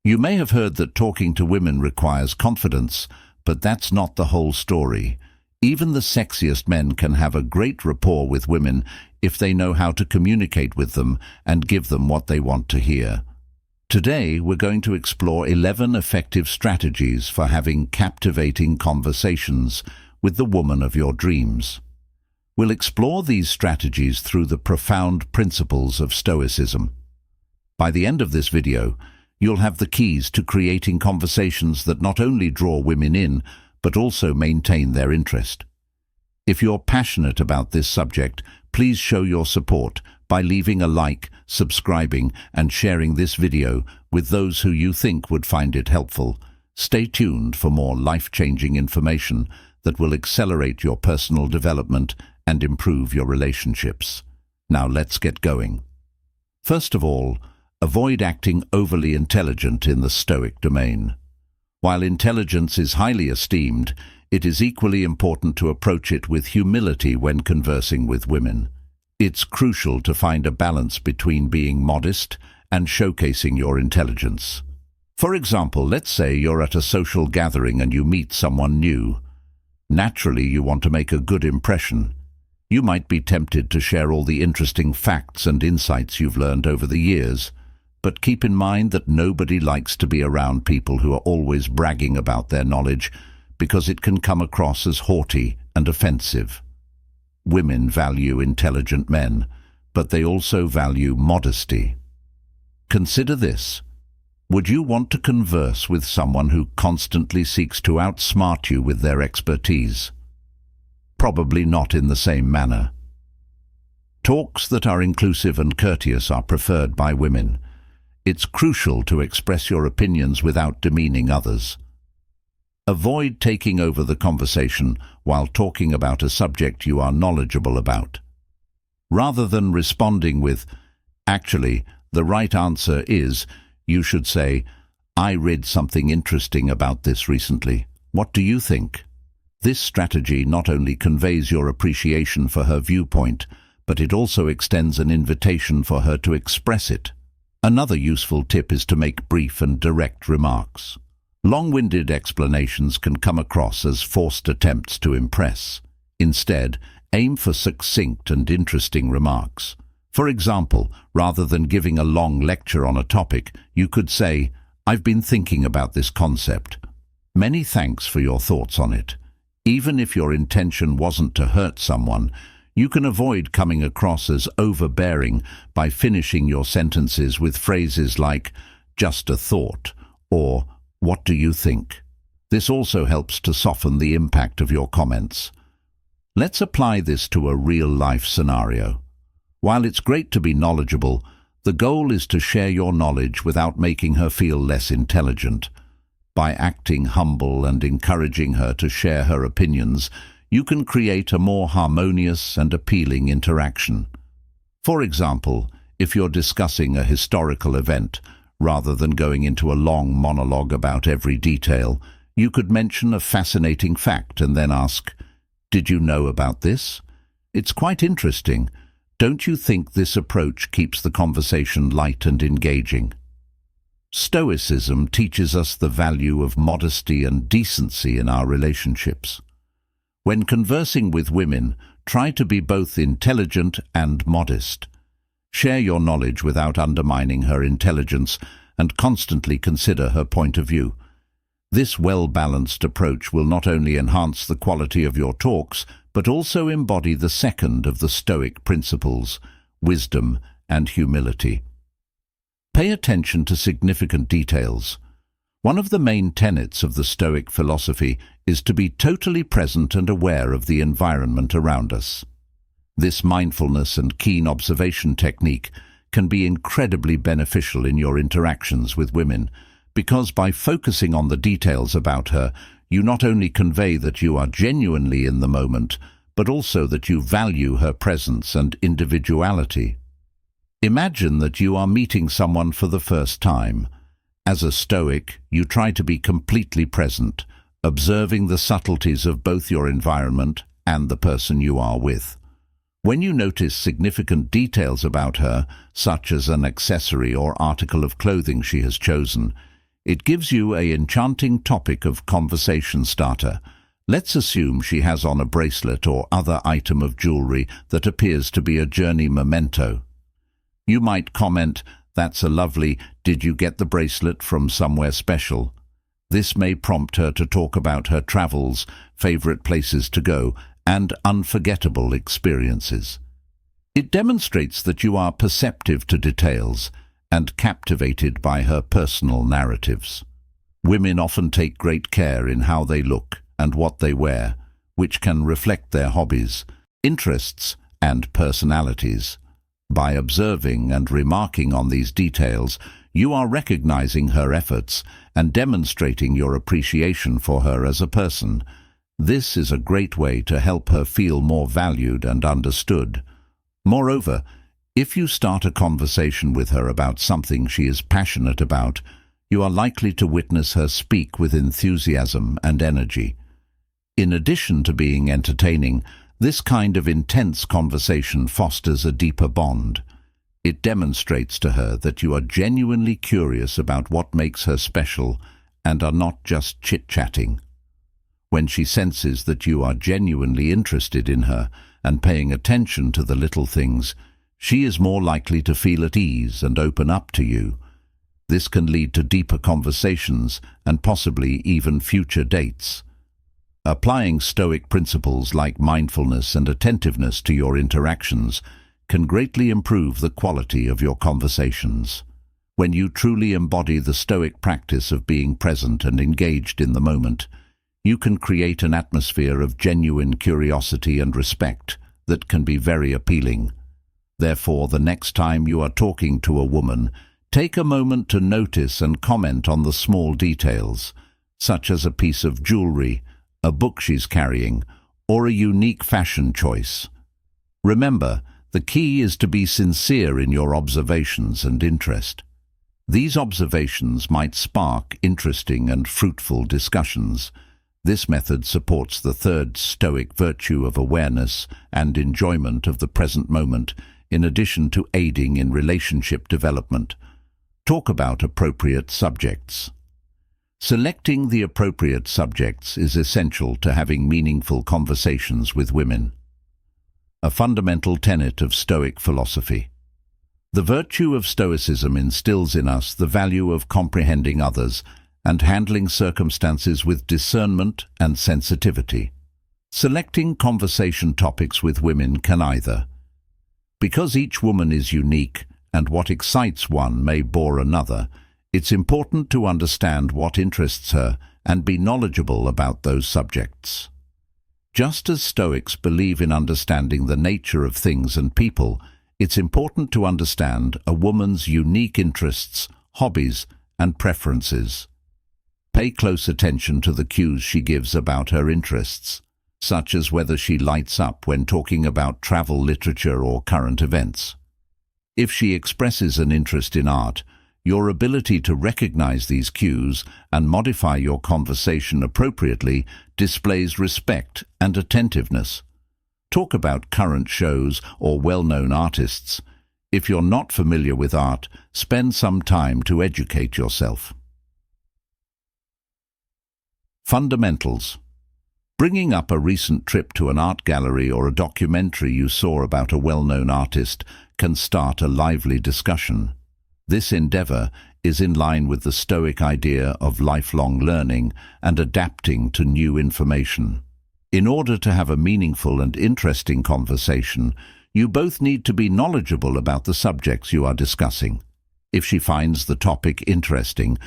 You may have heard that talking to women requires confidence, but that's not the whole story. Even the sexiest men can have a great rapport with women if they know how to communicate with them and give them what they want to hear. Today, we're going to explore 11 effective strategies for having captivating conversations with the woman of your dreams. We'll explore these strategies through the profound principles of Stoicism. By the end of this video, you'll have the keys to creating conversations that not only draw women in, but also maintain their interest. If you're passionate about this subject, please show your support by leaving a like, subscribing, and sharing this video with those who you think would find it helpful. Stay tuned for more life-changing information that will accelerate your personal development and improve your relationships. Now let's get going. First of all, avoid acting overly intelligent in the Stoic domain. While intelligence is highly esteemed, it is equally important to approach it with humility when conversing with women. It's crucial to find a balance between being modest and showcasing your intelligence. For example, let's say you're at a social gathering and you meet someone new. Naturally, you want to make a good impression. You might be tempted to share all the interesting facts and insights you've learned over the years, but keep in mind that nobody likes to be around people who are always bragging about their knowledge, because it can come across as haughty and offensive. Women value intelligent men, but they also value modesty. Consider this. Would you want to converse with someone who constantly seeks to outsmart you with their expertise? Probably not in the same manner. Talks that are inclusive and courteous are preferred by women. It's crucial to express your opinions without demeaning others. Avoid taking over the conversation while talking about a subject you are knowledgeable about. Rather than responding with, "Actually, the right answer is," you should say, "I read something interesting about this recently. What do you think?" This strategy not only conveys your appreciation for her viewpoint, but it also extends an invitation for her to express it. Another useful tip is to make brief and direct remarks. Long-winded explanations can come across as forced attempts to impress. Instead, aim for succinct and interesting remarks. For example, rather than giving a long lecture on a topic, you could say, "I've been thinking about this concept. Many thanks for your thoughts on it." Even if your intention wasn't to hurt someone, you can avoid coming across as overbearing by finishing your sentences with phrases like, "just a thought," or "what do you think?" This also helps to soften the impact of your comments. Let's apply this to a real-life scenario. While it's great to be knowledgeable, the goal is to share your knowledge without making her feel less intelligent. By acting humble and encouraging her to share her opinions, you can create a more harmonious and appealing interaction. For example, if you're discussing a historical event, rather than going into a long monologue about every detail, you could mention a fascinating fact and then ask, "Did you know about this? It's quite interesting. Don't you think this approach keeps the conversation light and engaging?" Stoicism teaches us the value of modesty and decency in our relationships. When conversing with women, try to be both intelligent and modest. Share your knowledge without undermining her intelligence and constantly consider her point of view. This well-balanced approach will not only enhance the quality of your talks, but also embody the second of the Stoic principles, wisdom and humility. Pay attention to significant details. One of the main tenets of the Stoic philosophy is to be totally present and aware of the environment around us. This mindfulness and keen observation technique can be incredibly beneficial in your interactions with women, because by focusing on the details about her, you not only convey that you are genuinely in the moment, but also that you value her presence and individuality. Imagine that you are meeting someone for the first time. As a Stoic, you try to be completely present, observing the subtleties of both your environment and the person you are with. When you notice significant details about her, such as an accessory or article of clothing she has chosen, It gives you an enchanting topic of conversation starter. Let's assume she has on a bracelet or other item of jewelry that appears to be a journey memento. You might comment, "That's a lovely, did you get the bracelet from somewhere special?" This may prompt her to talk about her travels, favorite places to go, and unforgettable experiences. It demonstrates that you are perceptive to details and captivated by her personal narratives. Women often take great care in how they look and what they wear, which can reflect their hobbies, interests, and personalities. By observing and remarking on these details, you are recognizing her efforts and demonstrating your appreciation for her as a person. This is a great way to help her feel more valued and understood. Moreover, if you start a conversation with her about something she is passionate about, you are likely to witness her speak with enthusiasm and energy. In addition to being entertaining, this kind of intense conversation fosters a deeper bond. It demonstrates to her that you are genuinely curious about what makes her special and are not just chit-chatting. When she senses that you are genuinely interested in her and paying attention to the little things, she is more likely to feel at ease and open up to you. This can lead to deeper conversations and possibly even future dates. Applying Stoic principles like mindfulness and attentiveness to your interactions can greatly improve the quality of your conversations. When you truly embody the Stoic practice of being present and engaged in the moment, you can create an atmosphere of genuine curiosity and respect that can be very appealing. Therefore, the next time you are talking to a woman, take a moment to notice and comment on the small details, such as a piece of jewelry, a book she's carrying, or a unique fashion choice. Remember, the key is to be sincere in your observations and interest. These observations might spark interesting and fruitful discussions. This method supports the third Stoic virtue of awareness and enjoyment of the present moment, in addition to aiding in relationship development. Talk about appropriate subjects. Selecting the appropriate subjects is essential to having meaningful conversations with women. A fundamental tenet of Stoic philosophy. The virtue of Stoicism instills in us the value of comprehending others and handling circumstances with discernment and sensitivity. Selecting conversation topics with women can either, because each woman is unique and what excites one may bore another, it's important to understand what interests her and be knowledgeable about those subjects. Just as Stoics believe in understanding the nature of things and people, it's important to understand a woman's unique interests, hobbies, and preferences. Pay close attention to the cues she gives about her interests, such as whether she lights up when talking about travel, literature, or current events. If she expresses an interest in art, your ability to recognize these cues and modify your conversation appropriately displays respect and attentiveness. Talk about current shows or well-known artists. If you're not familiar with art, spend some time to educate yourself. Fundamentals. Bringing up a recent trip to an art gallery or a documentary you saw about a well-known artist can start a lively discussion. This endeavor is in line with the Stoic idea of lifelong learning and adapting to new information. In order to have a meaningful and interesting conversation, you both need to be knowledgeable about the subjects you are discussing. If she finds the topic interesting,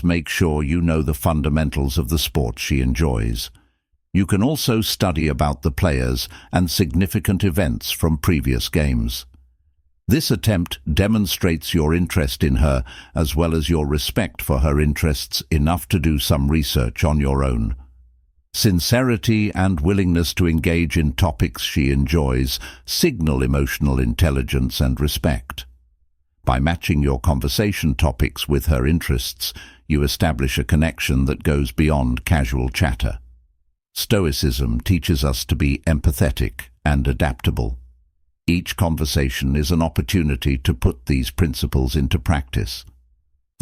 make sure you know the fundamentals of the sport she enjoys. You can also study about the players and significant events from previous games. This attempt demonstrates your interest in her as well as your respect for her interests enough to do some research on your own. Sincerity and willingness to engage in topics she enjoys signal emotional intelligence and respect. By matching your conversation topics with her interests, you establish a connection that goes beyond casual chatter. Stoicism teaches us to be empathetic and adaptable. Each conversation is an opportunity to put these principles into practice.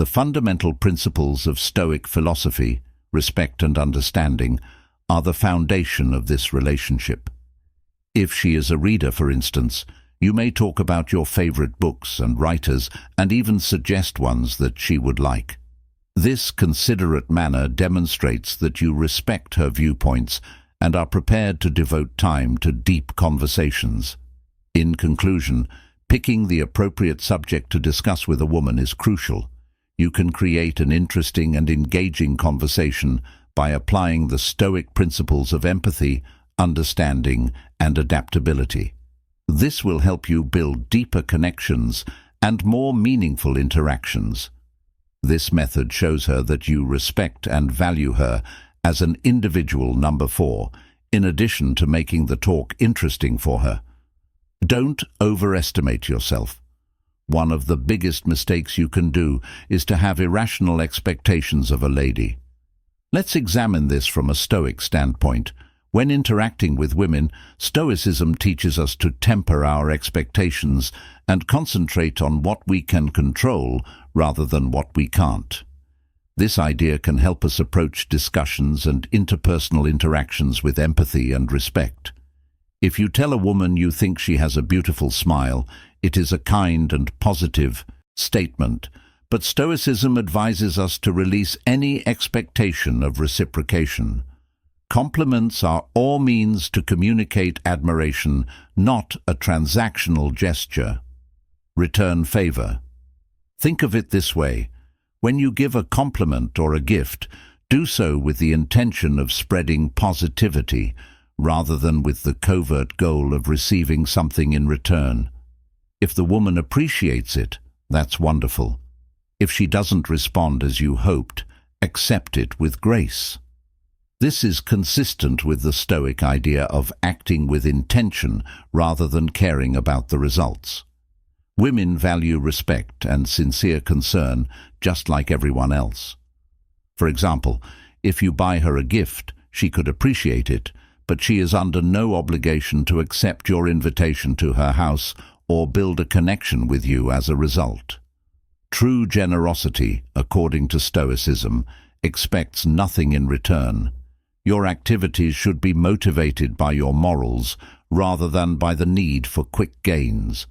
The fundamental principles of Stoic philosophy, respect and understanding, are the foundation of this relationship. If she is a reader, for instance, you may talk about your favorite books and writers and even suggest ones that she would like. This considerate manner demonstrates that you respect her viewpoints and are prepared to devote time to deep conversations. In conclusion, picking the appropriate subject to discuss with a woman is crucial. You can create an interesting and engaging conversation by applying the Stoic principles of empathy, understanding, and adaptability. This will help you build deeper connections and more meaningful interactions. This method shows her that you respect and value her as an individual. Number 4, in addition to making the talk interesting for her. Don't overestimate yourself. One of the biggest mistakes you can do is to have irrational expectations of a lady. Let's examine this from a Stoic standpoint. When interacting with women, Stoicism teaches us to temper our expectations and concentrate on what we can control rather than what we can't. This idea can help us approach discussions and interpersonal interactions with empathy and respect. If you tell a woman you think she has a beautiful smile, it is a kind and positive statement, but Stoicism advises us to release any expectation of reciprocation. Compliments are all means to communicate admiration, not a transactional gesture. Return favor. Think of it this way. When you give a compliment or a gift, do so with the intention of spreading positivity, rather than with the covert goal of receiving something in return. If the woman appreciates it, that's wonderful. If she doesn't respond as you hoped, accept it with grace. This is consistent with the Stoic idea of acting with intention rather than caring about the results. Women value respect and sincere concern just like everyone else. For example, if you buy her a gift, she could appreciate it, but she is under no obligation to accept your invitation to her house or build a connection with you as a result. True generosity, according to Stoicism, expects nothing in return. Your activities should be motivated by your morals rather than by the need for quick gains.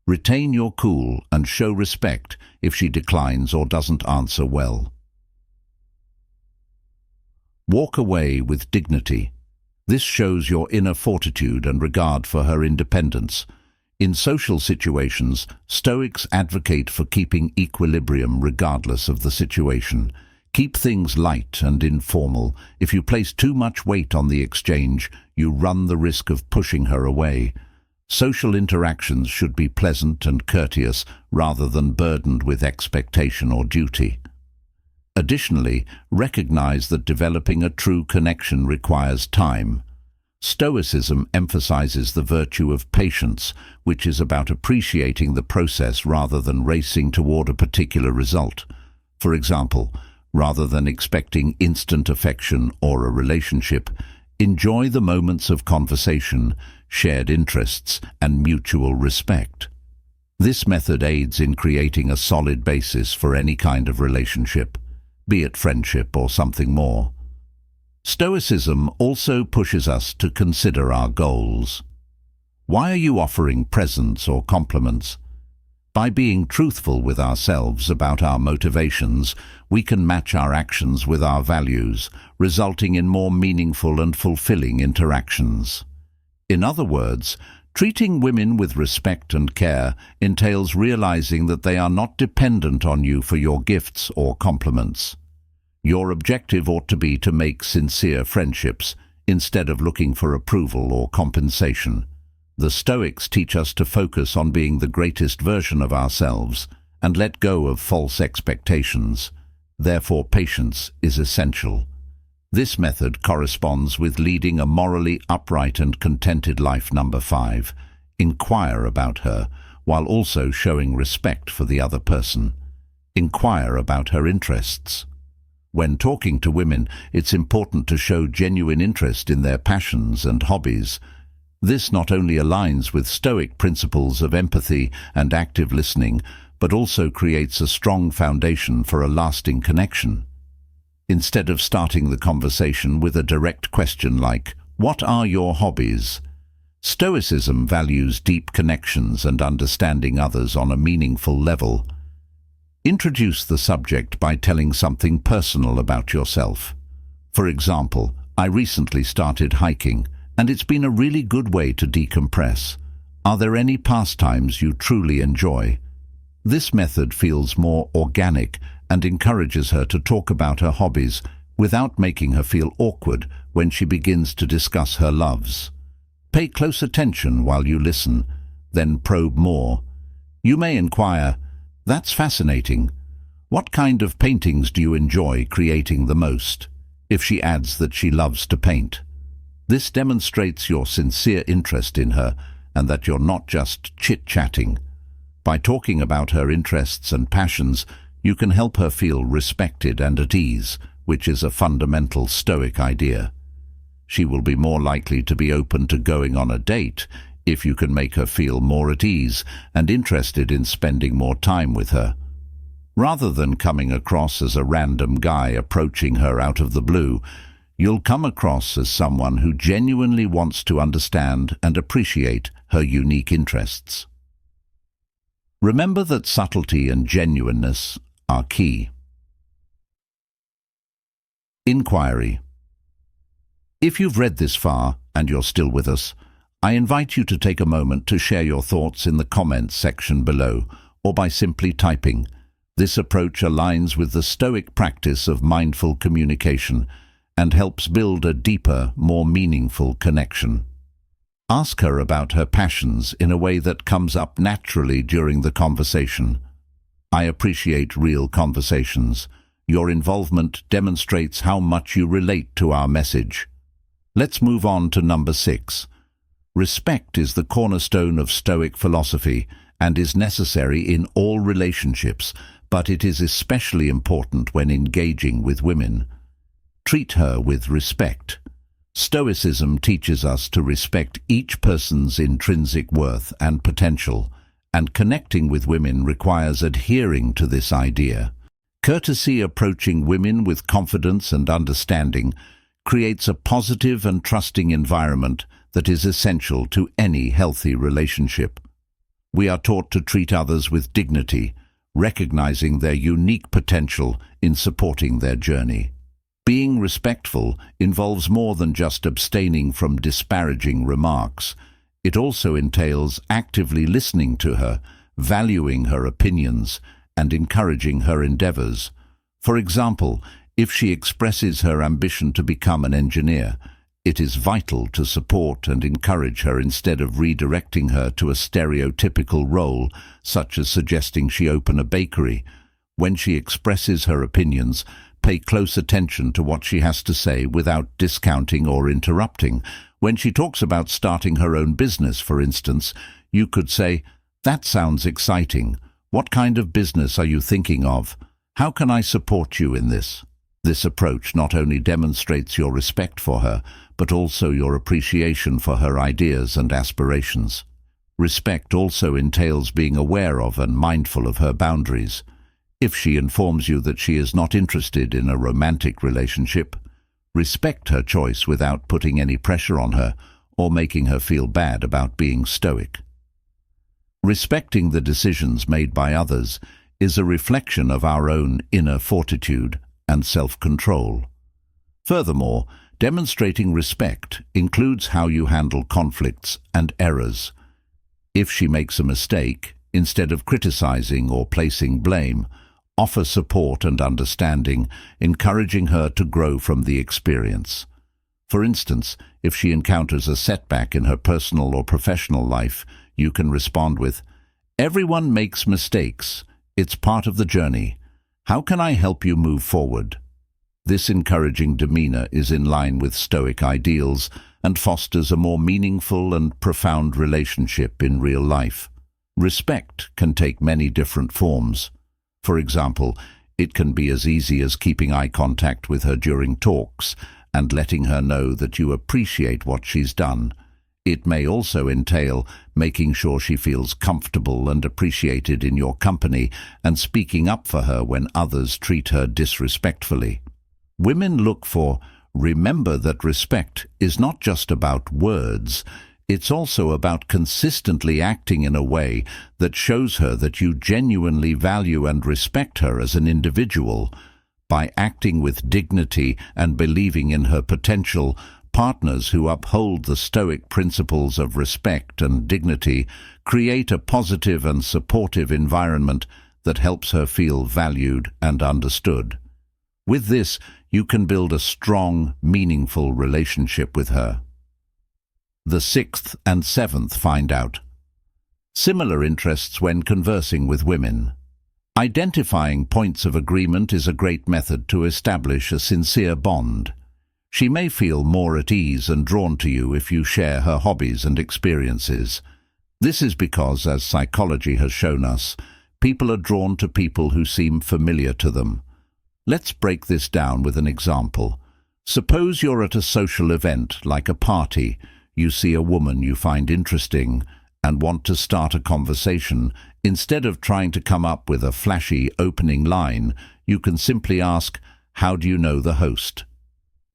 Retain your cool and show respect if she declines or doesn't answer well. Walk away with dignity. This shows your inner fortitude and regard for her independence. In social situations, Stoics advocate for keeping equilibrium regardless of the situation. Keep things light and informal. If you place too much weight on the exchange, you run the risk of pushing her away. Social interactions should be pleasant and courteous rather than burdened with expectation or duty. Additionally, recognize that developing a true connection requires time. Stoicism emphasizes the virtue of patience, which is about appreciating the process rather than racing toward a particular result. For example, rather than expecting instant affection or a relationship, enjoy the moments of conversation, shared interests, and mutual respect. This method aids in creating a solid basis for any kind of relationship, be it friendship or something more. Stoicism also pushes us to consider our goals. Why are you offering presents or compliments? By being truthful with ourselves about our motivations, we can match our actions with our values, resulting in more meaningful and fulfilling interactions. In other words, treating women with respect and care entails realizing that they are not dependent on you for your gifts or compliments. Your objective ought to be to make sincere friendships, instead of looking for approval or compensation. The Stoics teach us to focus on being the greatest version of ourselves and let go of false expectations. Therefore, patience is essential. This method corresponds with leading a morally upright and contented life. Number 5. Inquire about her, while also showing respect for the other person. Inquire about her interests. When talking to women, it's important to show genuine interest in their passions and hobbies. This not only aligns with Stoic principles of empathy and active listening, but also creates a strong foundation for a lasting connection. Instead of starting the conversation with a direct question like, "What are your hobbies?" Stoicism values deep connections and understanding others on a meaningful level. Introduce the subject by telling something personal about yourself. For example, "I recently started hiking, and it's been a really good way to decompress. Are there any pastimes you truly enjoy?" This method feels more organic and encourages her to talk about her hobbies without making her feel awkward when she begins to discuss her loves. Pay close attention while you listen, then probe more. You may inquire, "That's fascinating. What kind of paintings do you enjoy creating the most?" if she adds that she loves to paint. This demonstrates your sincere interest in her and that you're not just chit-chatting. By talking about her interests and passions, you can help her feel respected and at ease, which is a fundamental Stoic idea. She will be more likely to be open to going on a date if you can make her feel more at ease and interested in spending more time with her. Rather than coming across as a random guy approaching her out of the blue, you'll come across as someone who genuinely wants to understand and appreciate her unique interests. Remember that subtlety and genuineness are key. Inquiry. If you've read this far and you're still with us, I invite you to take a moment to share your thoughts in the comments section below or by simply typing. This approach aligns with the Stoic practice of mindful communication and helps build a deeper, more meaningful connection. Ask her about her passions in a way that comes up naturally during the conversation. I appreciate real conversations. Your involvement demonstrates how much you relate to our message. Let's move on to number 6. Respect is the cornerstone of Stoic philosophy and is necessary in all relationships, but it is especially important when engaging with women. Treat her with respect. Stoicism teaches us to respect each person's intrinsic worth and potential, and connecting with women requires adhering to this idea. Courtesy approaching women with confidence and understanding creates a positive and trusting environment that is essential to any healthy relationship. We are taught to treat others with dignity, recognizing their unique potential in supporting their journey. Being respectful involves more than just abstaining from disparaging remarks. It also entails actively listening to her, valuing her opinions, and encouraging her endeavors. For example, if she expresses her ambition to become an engineer, it is vital to support and encourage her instead of redirecting her to a stereotypical role, such as suggesting she open a bakery. When she expresses her opinions, pay close attention to what she has to say without discounting or interrupting. When she talks about starting her own business, for instance, you could say, "That sounds exciting. What kind of business are you thinking of? How can I support you in this?" This approach not only demonstrates your respect for her, but also your appreciation for her ideas and aspirations. Respect also entails being aware of and mindful of her boundaries. If she informs you that she is not interested in a romantic relationship, respect her choice without putting any pressure on her or making her feel bad about being stoic. Respecting the decisions made by others is a reflection of our own inner fortitude and self-control. Furthermore, demonstrating respect includes how you handle conflicts and errors. If she makes a mistake, instead of criticizing or placing blame, offer support and understanding, encouraging her to grow from the experience. For instance, if she encounters a setback in her personal or professional life, you can respond with, "Everyone makes mistakes. It's part of the journey. How can I help you move forward?" This encouraging demeanor is in line with Stoic ideals and fosters a more meaningful and profound relationship in real life. Respect can take many different forms. For example, it can be as easy as keeping eye contact with her during talks and letting her know that you appreciate what she's done. It may also entail making sure she feels comfortable and appreciated in your company and speaking up for her when others treat her disrespectfully. Women look for, remember that respect is not just about words, it's also about consistently acting in a way that shows her that you genuinely value and respect her as an individual. By acting with dignity and believing in her potential, partners who uphold the Stoic principles of respect and dignity create a positive and supportive environment that helps her feel valued and understood. With this, you can build a strong, meaningful relationship with her. The sixth and seventh find out. Similar interests when conversing with women. Identifying points of agreement is a great method to establish a sincere bond. She may feel more at ease and drawn to you if you share her hobbies and experiences. This is because, as psychology has shown us, people are drawn to people who seem familiar to them. Let's break this down with an example. Suppose you're at a social event, like a party. You see a woman you find interesting and want to start a conversation. Instead of trying to come up with a flashy opening line, you can simply ask, "How do you know the host?"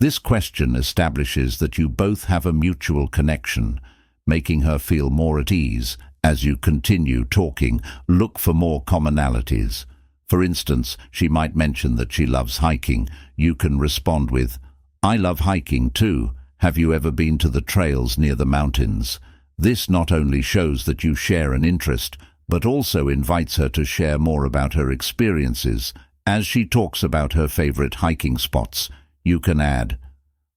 This question establishes that you both have a mutual connection, making her feel more at ease. As you continue talking, look for more commonalities. For instance, she might mention that she loves hiking. You can respond with, "I love hiking too. Have you ever been to the trails near the mountains?" This not only shows that you share an interest, but also invites her to share more about her experiences. As she talks about her favorite hiking spots, you can add,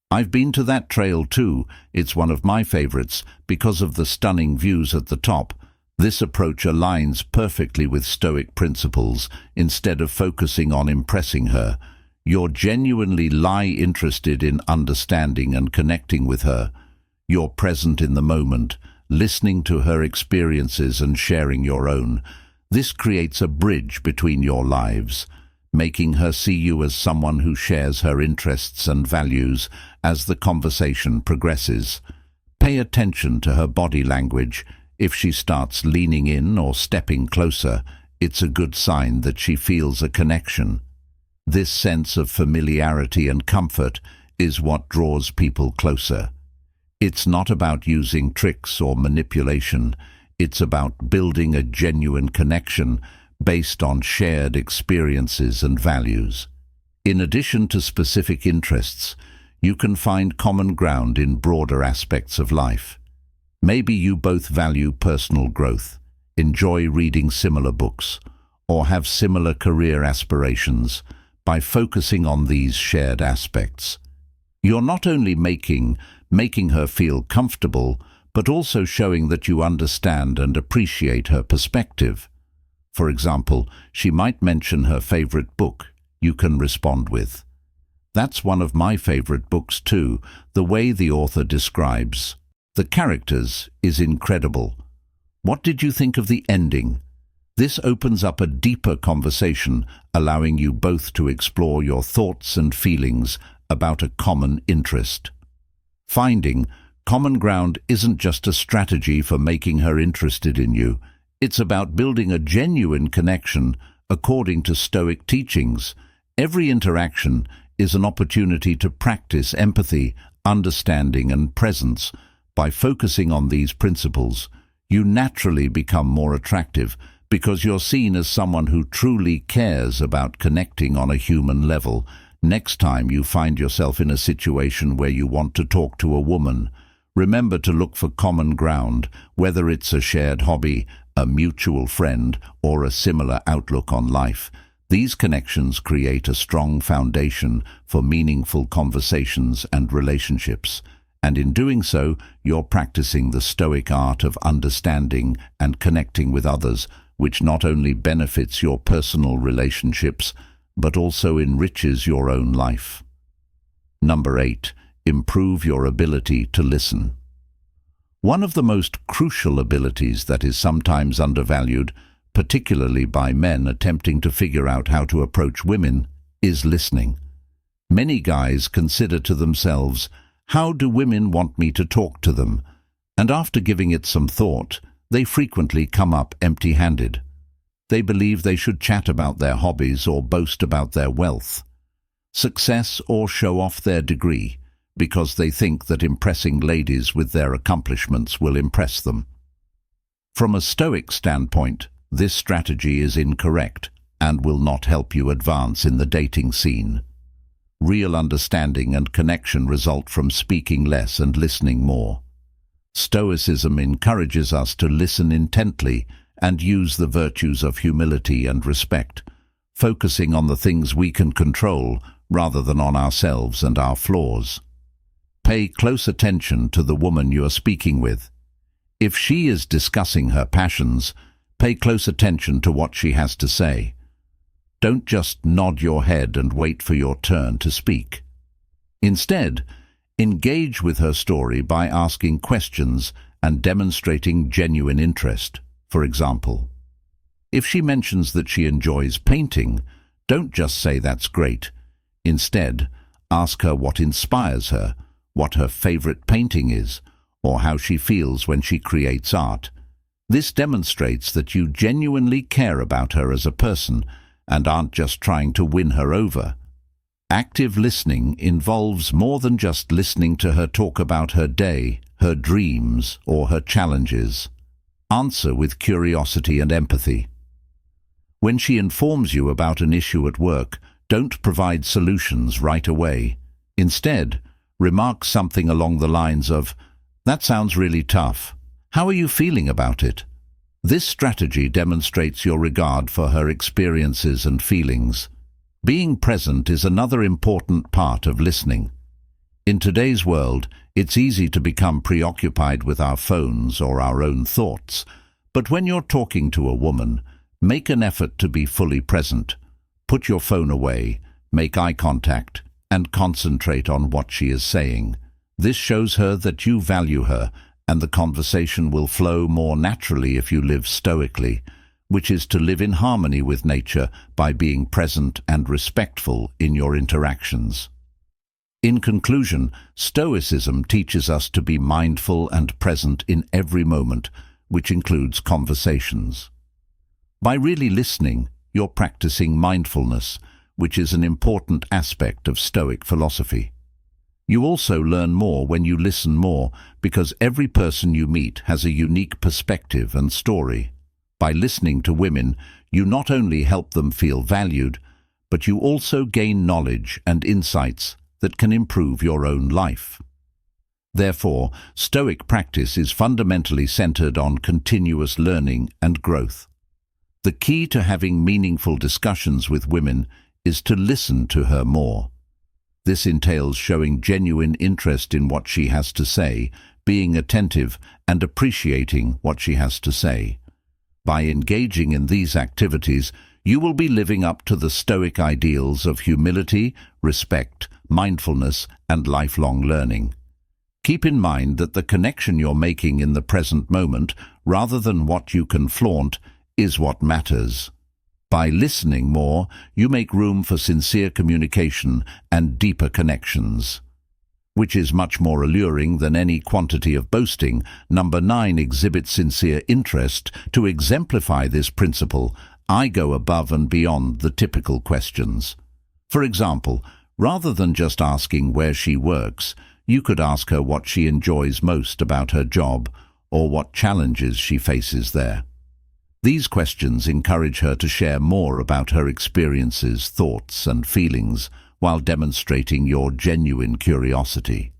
"I've been to that trail too. It's one of my favorites because of the stunning views at the top." This approach aligns perfectly with Stoic principles. Instead of focusing on impressing her, you're genuinely interested in understanding and connecting with her. You're present in the moment, listening to her experiences and sharing your own. This creates a bridge between your lives, making her see you as someone who shares her interests and values. As the conversation progresses, pay attention to her body language. If she starts leaning in or stepping closer, it's a good sign that she feels a connection. This sense of familiarity and comfort is what draws people closer. It's not about using tricks or manipulation. It's about building a genuine connection based on shared experiences and values. In addition to specific interests, you can find common ground in broader aspects of life. Maybe you both value personal growth, enjoy reading similar books, or have similar career aspirations. By focusing on these shared aspects, you're not only making her feel comfortable, but also showing that you understand and appreciate her perspective. For example, she might mention her favorite book. You can respond with, "That's one of my favorite books too. The way the author describes the characters is incredible. What did you think of the ending?" This opens up a deeper conversation, allowing you both to explore your thoughts and feelings about a common interest. Finding common ground isn't just a strategy for making her interested in you. It's about building a genuine connection according to Stoic teachings. Every interaction is an opportunity to practice empathy, understanding, and presence. By focusing on these principles, you naturally become more attractive because you're seen as someone who truly cares about connecting on a human level. Next time you find yourself in a situation where you want to talk to a woman, remember to look for common ground, whether it's a shared hobby, a mutual friend, or a similar outlook on life. These connections create a strong foundation for meaningful conversations and relationships. And in doing so, you're practicing the Stoic art of understanding and connecting with others, which not only benefits your personal relationships, but also enriches your own life. Number 8. Improve your ability to listen. One of the most crucial abilities that is sometimes undervalued, particularly by men attempting to figure out how to approach women, is listening. Many guys consider to themselves, "How do women want me to talk to them?" and after giving it some thought, they frequently come up empty-handed. They believe they should chat about their hobbies or boast about their wealth, success, or show off their degree, because they think that impressing ladies with their accomplishments will impress them. From a Stoic standpoint, this strategy is incorrect and will not help you advance in the dating scene. Real understanding and connection result from speaking less and listening more. Stoicism encourages us to listen intently and use the virtues of humility and respect, focusing on the things we can control rather than on ourselves and our flaws. Pay close attention to the woman you are speaking with. If she is discussing her passions, pay close attention to what she has to say. Don't just nod your head and wait for your turn to speak. Instead, engage with her story by asking questions and demonstrating genuine interest. For example, if she mentions that she enjoys painting, don't just say that's great. Instead, ask her what inspires her, what her favorite painting is, or how she feels when she creates art. This demonstrates that you genuinely care about her as a person and aren't just trying to win her over. Active listening involves more than just listening to her talk about her day, her dreams, or her challenges. Answer with curiosity and empathy. When she informs you about an issue at work, don't provide solutions right away. Instead, remark something along the lines of, "That sounds really tough. How are you feeling about it?" This strategy demonstrates your regard for her experiences and feelings. Being present is another important part of listening. In today's world, it's easy to become preoccupied with our phones or our own thoughts. But when you're talking to a woman, make an effort to be fully present. Put your phone away, make eye contact, and concentrate on what she is saying. This shows her that you value her, and the conversation will flow more naturally if you live stoically, which is to live in harmony with nature by being present and respectful in your interactions. In conclusion, Stoicism teaches us to be mindful and present in every moment, which includes conversations. By really listening, you're practicing mindfulness, which is an important aspect of Stoic philosophy. You also learn more when you listen more, because every person you meet has a unique perspective and story. By listening to women, you not only help them feel valued, but you also gain knowledge and insights that can improve your own life. Therefore, Stoic practice is fundamentally centered on continuous learning and growth. The key to having meaningful discussions with women is to listen to her more. This entails showing genuine interest in what she has to say, being attentive, and appreciating what she has to say. By engaging in these activities, you will be living up to the Stoic ideals of humility, respect, mindfulness, and lifelong learning. Keep in mind that the connection you're making in the present moment, rather than what you can flaunt, is what matters. By listening more, you make room for sincere communication and deeper connections, which is much more alluring than any quantity of boasting. Number 9, exhibit sincere interest. To exemplify this principle, I go above and beyond the typical questions. For example, rather than just asking where she works, you could ask her what she enjoys most about her job or what challenges she faces there. These questions encourage her to share more about her experiences, thoughts, and feelings while demonstrating your genuine curiosity.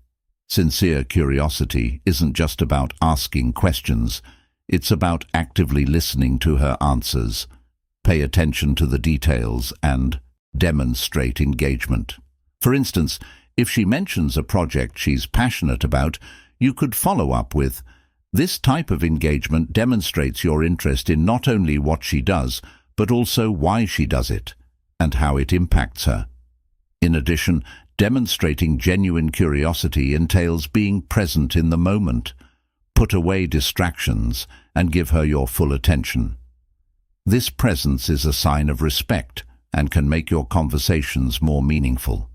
Sincere curiosity isn't just about asking questions, it's about actively listening to her answers. Pay attention to the details and demonstrate engagement. For instance, if she mentions a project she's passionate about, you could follow up with, "This type of engagement demonstrates your interest in not only what she does, but also why she does it and how it impacts her." In addition, demonstrating genuine curiosity entails being present in the moment. Put away distractions and give her your full attention. This presence is a sign of respect and can make your conversations more meaningful.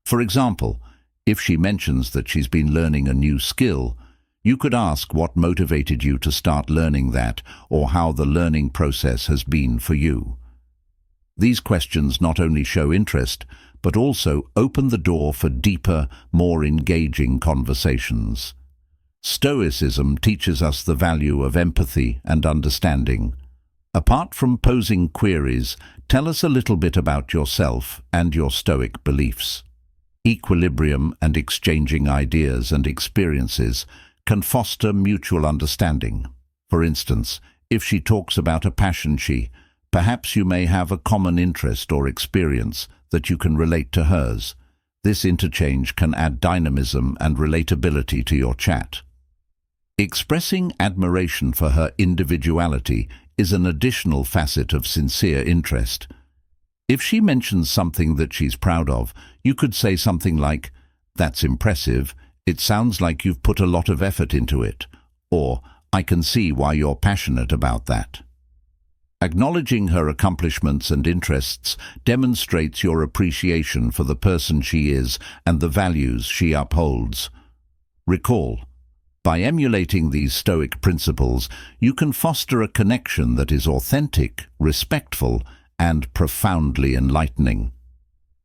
For example, if she mentions that she's been learning a new skill, You could ask what motivated you to start learning that, or how the learning process has been for you. These questions not only show interest, but also open the door for deeper, more engaging conversations. Stoicism teaches us the value of empathy and understanding. Apart from posing queries, tell us a little bit about yourself and your Stoic beliefs. Equilibrium and exchanging ideas and experiences can foster mutual understanding. For instance, if she talks about a passion perhaps you may have a common interest or experience that you can relate to hers. This interchange can add dynamism and relatability to your chat. Expressing admiration for her individuality is an additional facet of sincere interest. If she mentions something that she's proud of, you could say something like, "That's impressive. It sounds like you've put a lot of effort into it," or "I can see why you're passionate about that." Acknowledging her accomplishments and interests demonstrates your appreciation for the person she is and the values she upholds. Recall, by emulating these Stoic principles, you can foster a connection that is authentic, respectful, and profoundly enlightening.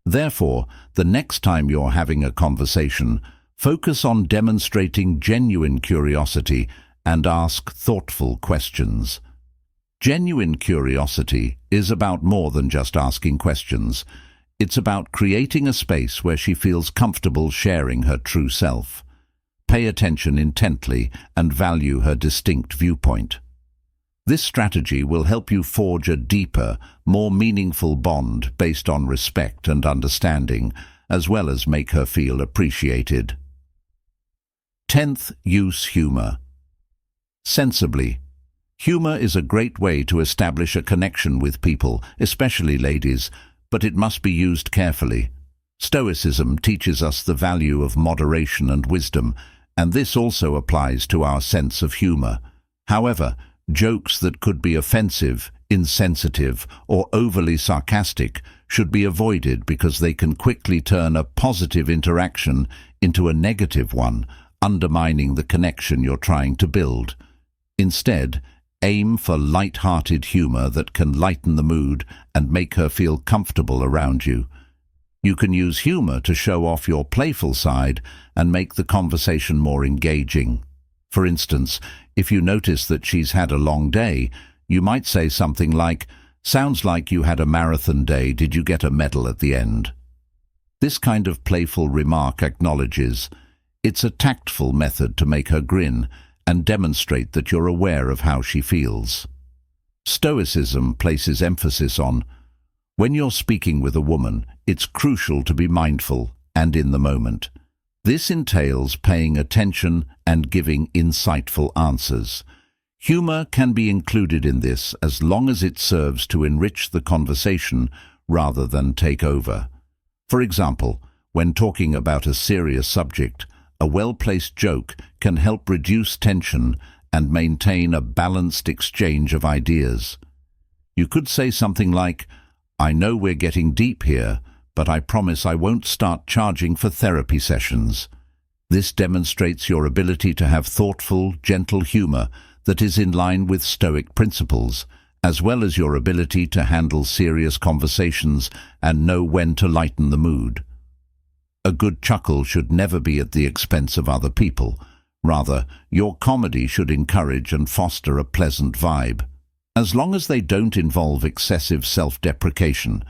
Therefore, the next time you're having a conversation, focus on demonstrating genuine curiosity and ask thoughtful questions. Genuine curiosity is about more than just asking questions. It's about creating a space where she feels comfortable sharing her true self. Pay attention intently and value her distinct viewpoint. This strategy will help you forge a deeper, more meaningful bond based on respect and understanding, as well as make her feel appreciated. 10th, use humor. Sensibly. Humor is a great way to establish a connection with people, especially ladies, but it must be used carefully. Stoicism teaches us the value of moderation and wisdom, and this also applies to our sense of humor. However, jokes that could be offensive, insensitive, or overly sarcastic should be avoided because they can quickly turn a positive interaction into a negative one, undermining the connection you're trying to build. Instead, aim for light-hearted humor that can lighten the mood and make her feel comfortable around you. You can use humor to show off your playful side and make the conversation more engaging. For instance, if you notice that she's had a long day, you might say something like, "Sounds like you had a marathon day. Did you get a medal at the end?" This kind of playful remark acknowledges. It's a tactful method to make her grin and demonstrate that you're aware of how she feels. Stoicism places emphasis on, when you're speaking with a woman, it's crucial to be mindful and in the moment. This entails paying attention and giving insightful answers. Humor can be included in this as long as it serves to enrich the conversation rather than take over. For example, when talking about a serious subject, a well-placed joke can help reduce tension and maintain a balanced exchange of ideas. You could say something like, "I know we're getting deep here, but I promise I won't start charging for therapy sessions." This demonstrates your ability to have thoughtful, gentle humor that is in line with Stoic principles, as well as your ability to handle serious conversations and know when to lighten the mood. A good chuckle should never be at the expense of other people. Rather, your comedy should encourage and foster a pleasant vibe. As long as they don't involve excessive self-deprecation,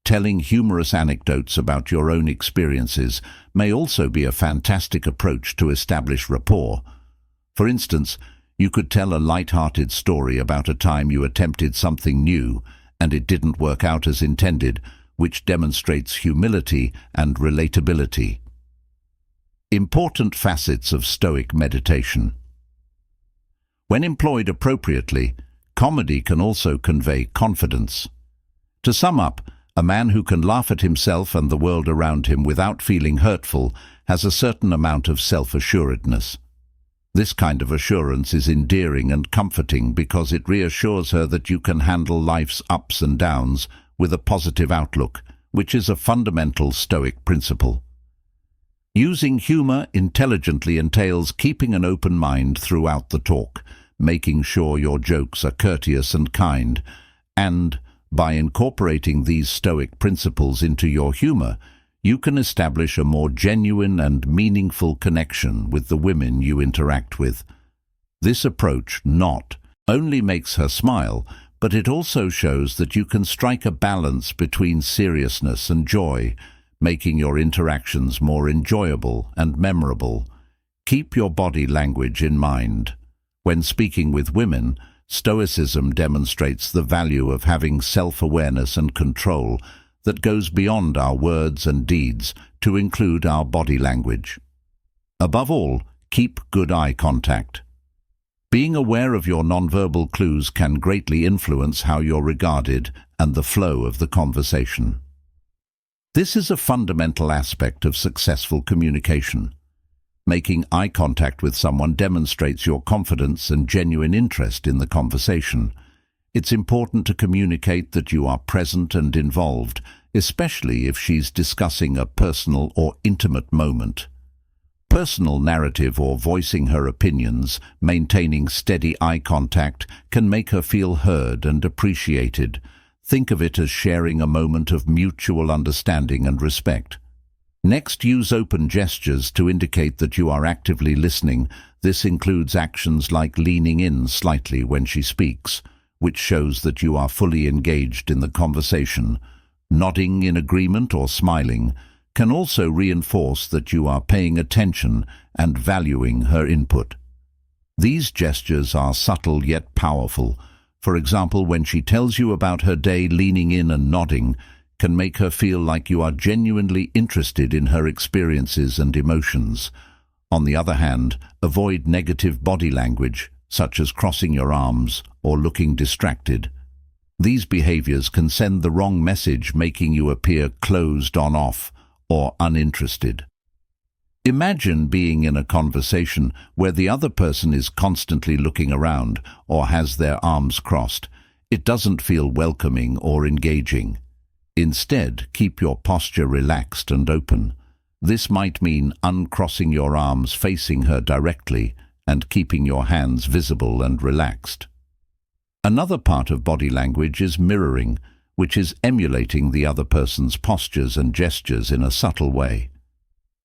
telling humorous anecdotes about your own experiences may also be a fantastic approach to establish rapport. For instance, you could tell a light-hearted story about a time you attempted something new and it didn't work out as intended, which demonstrates humility and relatability. Important facets of Stoic meditation. When employed appropriately, comedy can also convey confidence. To sum up, a man who can laugh at himself and the world around him without feeling hurtful has a certain amount of self-assuredness. This kind of assurance is endearing and comforting because it reassures her that you can handle life's ups and downs with a positive outlook, which is a fundamental Stoic principle. Using humor intelligently entails keeping an open mind throughout the talk, making sure your jokes are courteous and kind, and by incorporating these Stoic principles into your humor, you can establish a more genuine and meaningful connection with the women you interact with. This approach not only makes her smile, but it also shows that you can strike a balance between seriousness and joy, making your interactions more enjoyable and memorable. Keep your body language in mind. When speaking with women, Stoicism demonstrates the value of having self-awareness and control that goes beyond our words and deeds to include our body language. Above all, keep good eye contact. Being aware of your nonverbal clues can greatly influence how you're regarded and the flow of the conversation. This is a fundamental aspect of successful communication. Making eye contact with someone demonstrates your confidence and genuine interest in the conversation. It's important to communicate that you are present and involved, especially if she's discussing a personal or intimate moment. Personal narrative or voicing her opinions, maintaining steady eye contact, can make her feel heard and appreciated. Think of it as sharing a moment of mutual understanding and respect. Next, use open gestures to indicate that you are actively listening. This includes actions like leaning in slightly when she speaks, which shows that you are fully engaged in the conversation. Nodding in agreement or smiling can also reinforce that you are paying attention and valuing her input. These gestures are subtle yet powerful. For example, when she tells you about her day, leaning in and nodding can make her feel like you are genuinely interested in her experiences and emotions. On the other hand, avoid negative body language, such as crossing your arms or looking distracted. These behaviors can send the wrong message, making you appear closed off or uninterested. Imagine being in a conversation where the other person is constantly looking around or has their arms crossed. It doesn't feel welcoming or engaging. Instead, keep your posture relaxed and open. This might mean uncrossing your arms, facing her directly, and keeping your hands visible and relaxed. Another part of body language is mirroring, which is emulating the other person's postures and gestures in a subtle way.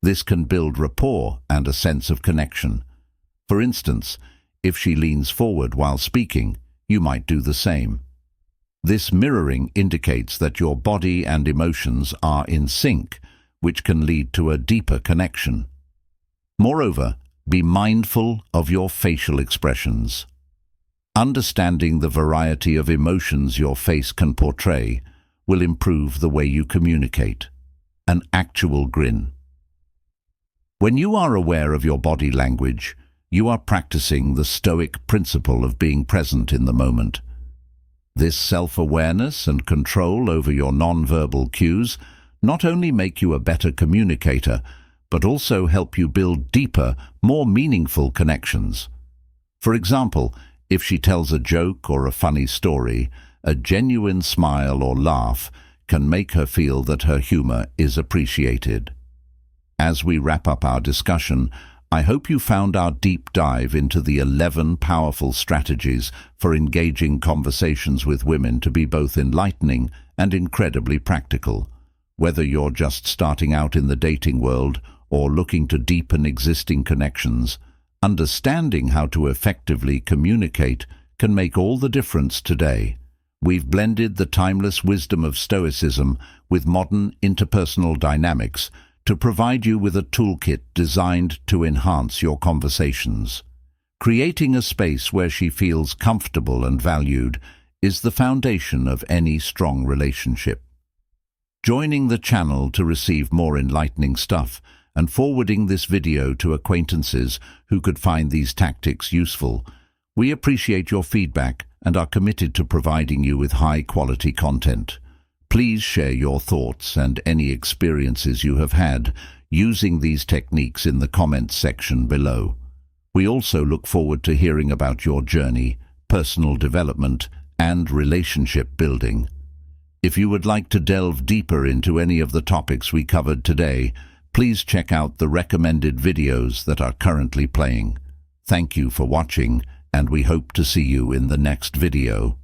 This can build rapport and a sense of connection. For instance, if she leans forward while speaking, you might do the same. This mirroring indicates that your body and emotions are in sync, which can lead to a deeper connection. Moreover, be mindful of your facial expressions. Understanding the variety of emotions your face can portray will improve the way you communicate. An actual grin. When you are aware of your body language, you are practicing the Stoic principle of being present in the moment. This self-awareness and control over your non-verbal cues not only make you a better communicator, but also help you build deeper, more meaningful connections. For example, if she tells a joke or a funny story, a genuine smile or laugh can make her feel that her humor is appreciated. As we wrap up our discussion, I hope you found our deep dive into the 11 powerful strategies for engaging conversations with women to be both enlightening and incredibly practical. Whether you're just starting out in the dating world or looking to deepen existing connections, understanding how to effectively communicate can make all the difference today. We've blended the timeless wisdom of Stoicism with modern interpersonal dynamics to provide you with a toolkit designed to enhance your conversations. Creating a space where she feels comfortable and valued is the foundation of any strong relationship. Joining the channel to receive more enlightening stuff and forwarding this video to acquaintances who could find these tactics useful. We appreciate your feedback and are committed to providing you with high-quality content. Please share your thoughts and any experiences you have had using these techniques in the comments section below. We also look forward to hearing about your journey, personal development, and relationship building. If you would like to delve deeper into any of the topics we covered today, please check out the recommended videos that are currently playing. Thank you for watching, and we hope to see you in the next video.